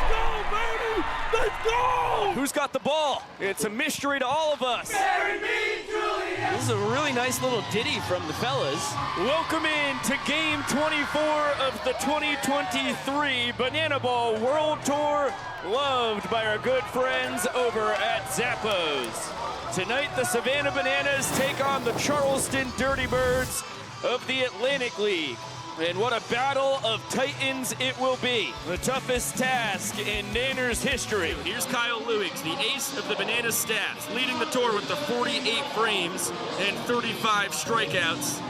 go, baby! Let's go! Who's got the ball? It's a mystery to all of us. Marry me, Julia! This is a really nice little ditty from the fellas. Welcome in to Game 24 of the 2023 Banana Ball World Tour, loved by our good friends over at Zappos. Tonight, the Savannah Bananas take on the Charleston Dirty Birds of the Atlantic League. And what a battle of titans it will be. The toughest task in Nanner's history. Here's Kyle Lewicks, the ace of the Bananas stats, leading the tour with the 48 frames and 35 strikeouts.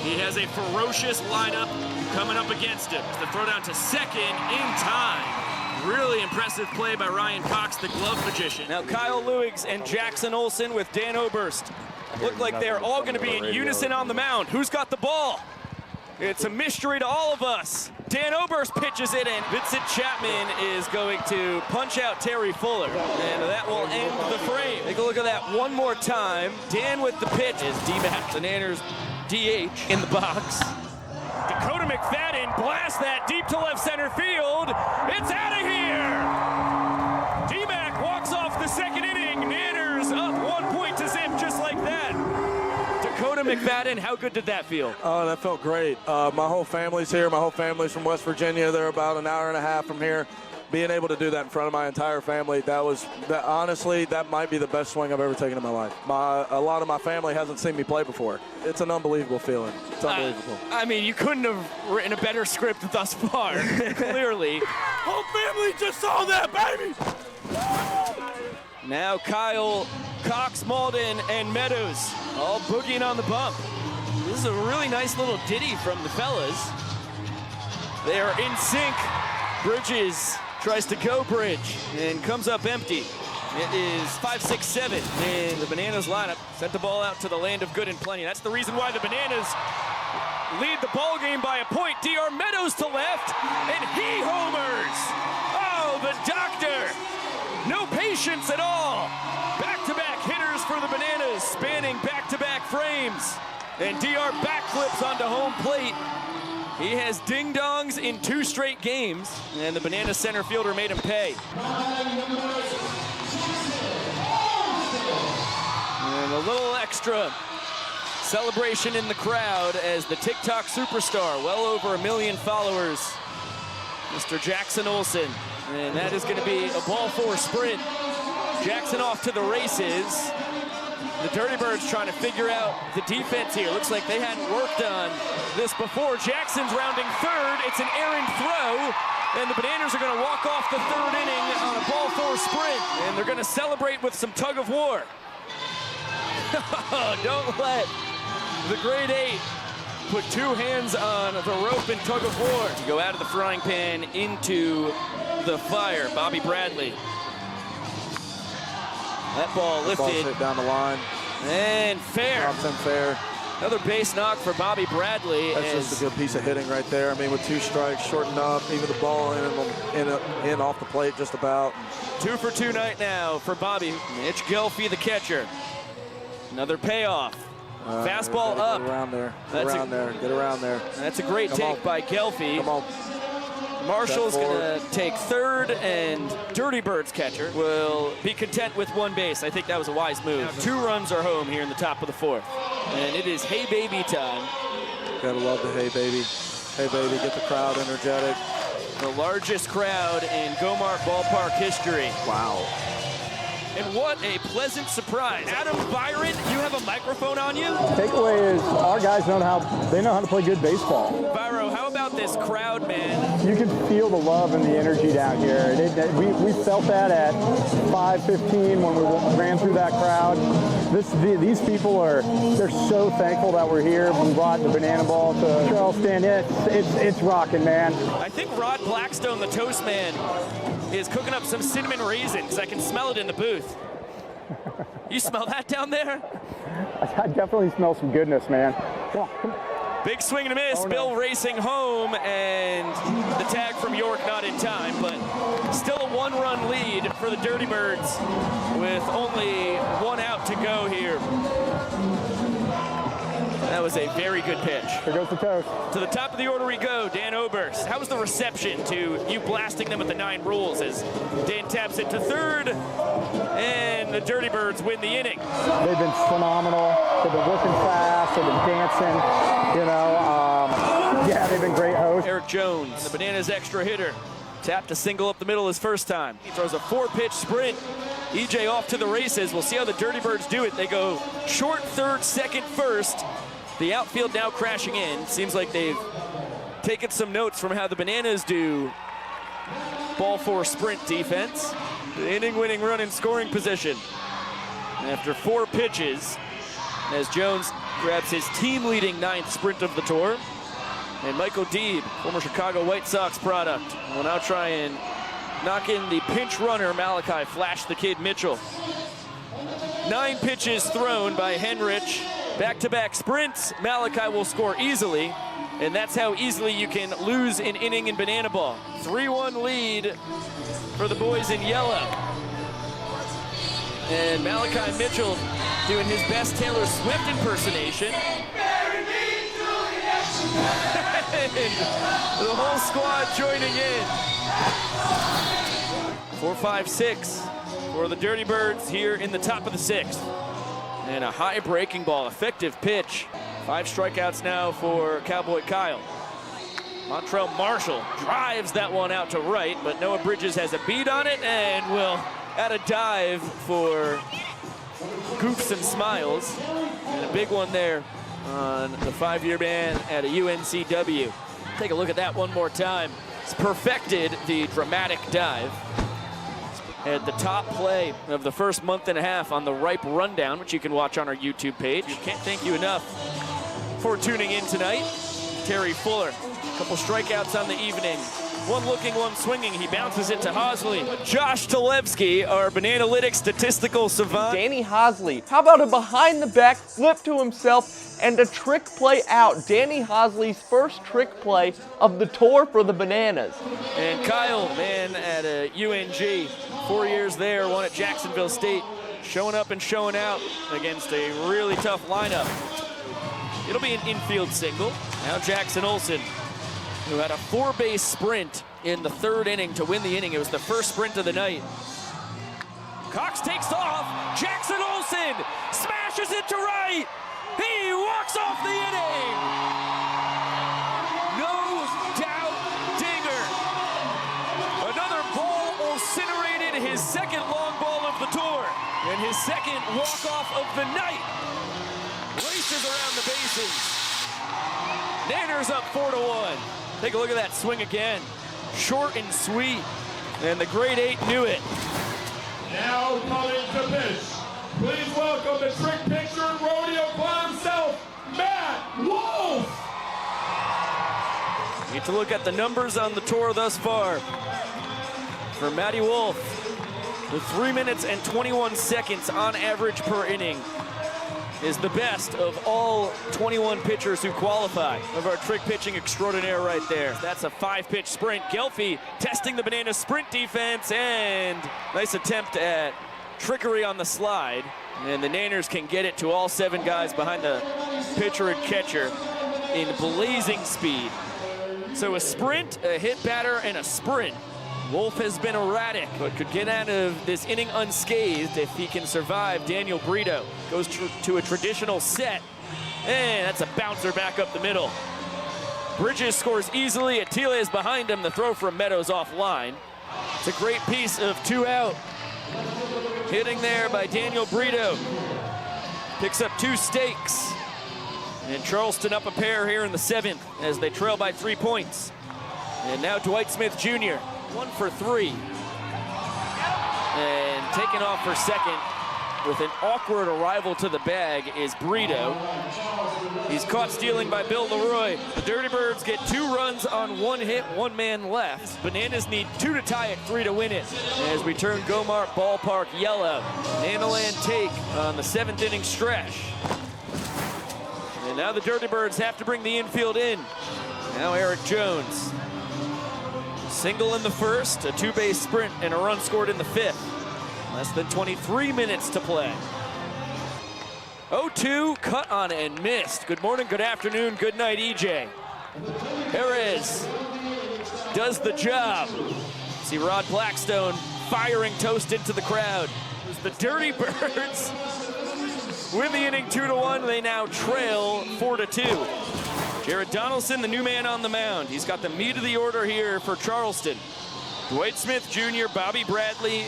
He has a ferocious lineup coming up against him. The throw down to second in time. Really impressive play by Ryan Cox, the glove magician. Now Kyle Lewicks and Jackson Olsen with Dan Oberst. Look like they're all going to be in unison on the mound. Who's got the ball? It's a mystery to all of us. Dan Oberst pitches it in. Vincent Chapman is going to punch out Terry Fuller, and that will end the frame. Take a look at that one more time. Dan with the pitch is D-Mac, the Nanners DH in the box. Dakota McFadden blasts that deep to left center field. It's out of here! D-Mac walks off the second inning. Nanners up 1 point to zip just like that. Dakota McFadden, how good did that feel? Oh, that felt great. My whole family's here. My whole family's from West Virginia. They're about an hour and a half from here. Being able to do that in front of my entire family, honestly, that might be the best swing I've ever taken in my life. A lot of my family hasn't seen me play before. It's an unbelievable feeling. It's unbelievable. I mean, you couldn't have written a better script thus far, clearly. Whole family just saw that, baby! Now Kyle, Cox, Malden, and Meadows all boogieing on the bump. This is a really nice little ditty from the fellas. They are in sync. Bridges tries to go bridge and comes up empty. It is 5-6-7 in the Bananas lineup. Sent the ball out to the land of good and plenty. That's the reason why the Bananas lead the ball game by a point. DR Meadows to left, and he homers. Oh, the doctor. No patience at all. Back-to-back hitters for the Bananas, spanning back-to-back frames. And DR backflips onto home plate. He has ding-dongs in 2 straight games, and the Banana center fielder made him pay. And a little extra celebration in the crowd as the TikTok superstar, well over 1 million followers, Mr. Jackson Olsen. And that is going to be a ball 4 sprint. Jackson off to the races. The Dirty Birds trying to figure out the defense here. Looks like they hadn't worked on this before. Jackson's rounding third. It's an errant throw. And the Bananas are going to walk off the 3rd inning on a ball 4 sprint. And they're going to celebrate with some tug of war. Don't let the grade 8 put 2 hands on the rope in tug of war. To go out of the frying pan into the fire. Bobby Bradley. That ball lifted. Ball's hit down the line. And fair. Drops in fair. Another base knock for Bobby Bradley. That's just a good piece of hitting right there. I mean, with 2 strikes, shortened up, even the ball in off the plate just about. 2 for 2 night now for Bobby. Mitch Gelfie, the catcher. Another payoff. Fastball up. Get around there. Get around there. That's a great take by Gelfie. Come on. Marshall's going to take 3rd, and Dirty Birds catcher will be content with 1 base. I think that was a wise move. 2 runs are home here in the top of the 4th. And it is Hey Baby time. Gotta love the Hey Baby. Hey Baby, get the crowd energetic. The largest crowd in GoMart Ballpark history. Wow. And what a pleasant surprise. Adam Byron, you have a microphone on you? Takeaway is our guys know how to play good baseball. Byro, how about this crowd, man? You can feel the love and the energy down here. We felt that at 5:15 when we ran through that crowd. These people they're so thankful that we're here. We brought the banana ball to Charleston. It's rocking, man. I think Rod Blackstone, the toast man, is cooking up some cinnamon raisins. I can smell it in the booth. You smell that down there? I definitely smell some goodness, man. Come on. Big swing and a miss. Bill racing home, and the tag from York not in time, but still a 1-run lead for the Dirty Birds with only 1 out to go here. That was a very good pitch. Here goes the toast. To the top of the order we go, Dan Oberst. How was the reception to you blasting them at the 9 rules as Dan taps it to third, and the Dirty Birds win the inning? They've been phenomenal. They've been working fast. They've been dancing. You know, yeah, they've been great hosts. Eric Jones, the Bananas extra hitter, tapped a single up the middle his first time. He throws a 4-pitch sprint. EJ off to the races. We'll see how the Dirty Birds do it. They go short third, second, first. The outfield now crashing in. Seems like they've taken some notes from how the Bananas do ball 4 sprint defense. The inning-winning run in scoring position. After 4 pitches, as Jones grabs his team-leading 9th sprint of the tour. And Michael Deeb, former Chicago White Sox product, will now try and knock in the pinch runner, Malachi Flash the Kid Mitchell. 9 pitches thrown by Henrich. Back-to-back sprints, Malachi will score easily, and that's how easily you can lose an inning in Banana Ball. 3-1 lead for the boys in yellow. And Malachi Mitchell doing his best Taylor Swift impersonation. The whole squad joining in. 4-5-6 for the Dirty Birds here in the top of the 6th. And a high breaking ball, effective pitch. 5 strikeouts now for Cowboy Kyle. Montrell Marshall drives that one out to right, but Noah Bridges has a beat on it and will add a dive for goofs and smiles. And a big one there on the 5-year ban at a UNCW. Take a look at that one more time. It's perfected the dramatic dive. At the top play of the first month and a half on the Ripe Rundown, which you can watch on our YouTube page. Can't thank you enough for tuning in tonight. Terry Fuller, a couple strikeouts on the evening. One looking, one swinging. He bounces it to Hosley. Josh Talevsky, our Bananalytics statistical savant. Danny Hosley, how about a behind-the-back flip to himself and a trick play out? Danny Hosley's first trick play of the tour for the Bananas. And Kyle, man, at a UNG, 4 years there, one at Jacksonville State, showing up and showing out against a really tough lineup. It'll be an infield single. Now Jackson Olsen, who had a 4-base sprint in the 3rd inning to win the inning. It was the first sprint of the night. Cox takes off. Jackson Olsen smashes it to right. He walks off the inning. No doubt dinger. Another ball incinerated, his 2nd long ball of the tour, and his 2nd walk-off of the night. Races around the bases. Nanners up 4-1. Take a look at that swing again. Short and sweet. And the grade 8 knew it. Now coming to pitch. Please welcome the trick pitcher and rodeo clown himself, Matt Wolf. You get to look at the numbers on the tour thus far. For Matty Wolf, the 3 minutes and 21 seconds on average per inning is the best of all 21 pitchers who qualify of our trick pitching extraordinaire right there. That's a 5-pitch sprint. Gelfie testing the Banana sprint defense, and nice attempt at trickery on the slide. And the Nanners can get it to all 7 guys behind the pitcher and catcher in blazing speed. So a sprint, a hit batter, and a sprint. Wolf has been erratic, but could get out of this inning unscathed if he can survive. Daniel Brito goes to a traditional set, and that's a bouncer back up the middle. Bridges scores easily. Attila is behind him. The throw from Meadows offline. It's a great piece of 2 out. Hitting there by Daniel Brito. Picks up 2 stakes. And Charleston up a pair here in the 7th as they trail by 3 points. And now Dwight Smith Jr. 1 for 3. And taking off for second with an awkward arrival to the bag is Brito. He's caught stealing by Bill Leroy. The Dirty Birds get 2 runs on 1 hit, 1 man left. Bananas need 2 to tie it, 3 to win it. As we turn GoMart Ballpark yellow. Nanaland take on the 7th inning stretch. And now the Dirty Birds have to bring the infield in. Now Eric Jones. Single in the 1st, a 2-base sprint, and a run scored in the 5th. Less than 23 minutes to play. 0-2, cut on and missed. Good morning, good afternoon, good night, EJ. Perez does the job. See Rod Blackstone firing toast into the crowd. It was the Dirty Birds win the inning 2-1. They now trail 4-2. Jared Donaldson, the new man on the mound. He's got the meat of the order here for Charleston. Dwight Smith Jr., Bobby Bradley,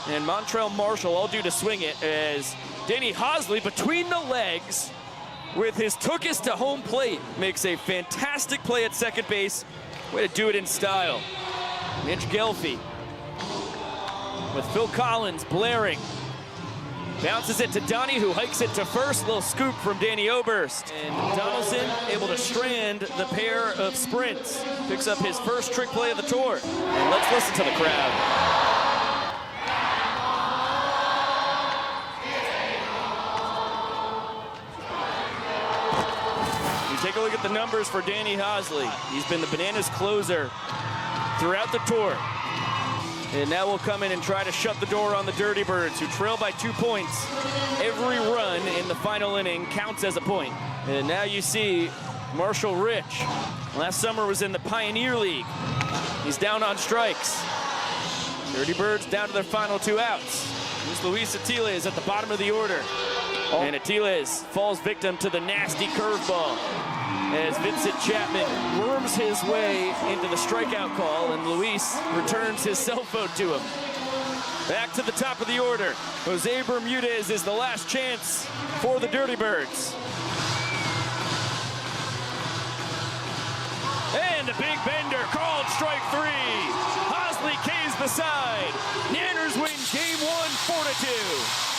and Montrell Marshall all due to swing it as Danny Hosley between the legs with his tookest to home plate makes a fantastic play at second base. Way to do it in style. Mitch Gelfie with Phil Collins blaring. Bounces it to Donnie, who hikes it to first. Little scoop from Danny Oberst. And Donaldson able to strand the pair of sprints. Picks up his first trick play of the tour. And let's listen to the crowd. You take a look at the numbers for Danny Hosley. He's been the Bananas closer throughout the tour. And now we'll come in and try to shut the door on the Dirty Birds, who trail by 2 points. Every run in the final inning counts as a point. And now you see Marshall Rich. Last summer was in the Pioneer League. He's down on strikes. Dirty Birds down to their final 2 outs. Here's Luis Atiles at the bottom of the order. And Atiles falls victim to the nasty curveball as Vincent Chapman worms his way into the strikeout call, and Luis returns his cell phone to him. Back to the top of the order. Jose Bermudez is the last chance for the Dirty Birds. And a big bender called strike 3. Hosley K's the side. Nanners win game 1, 4-2.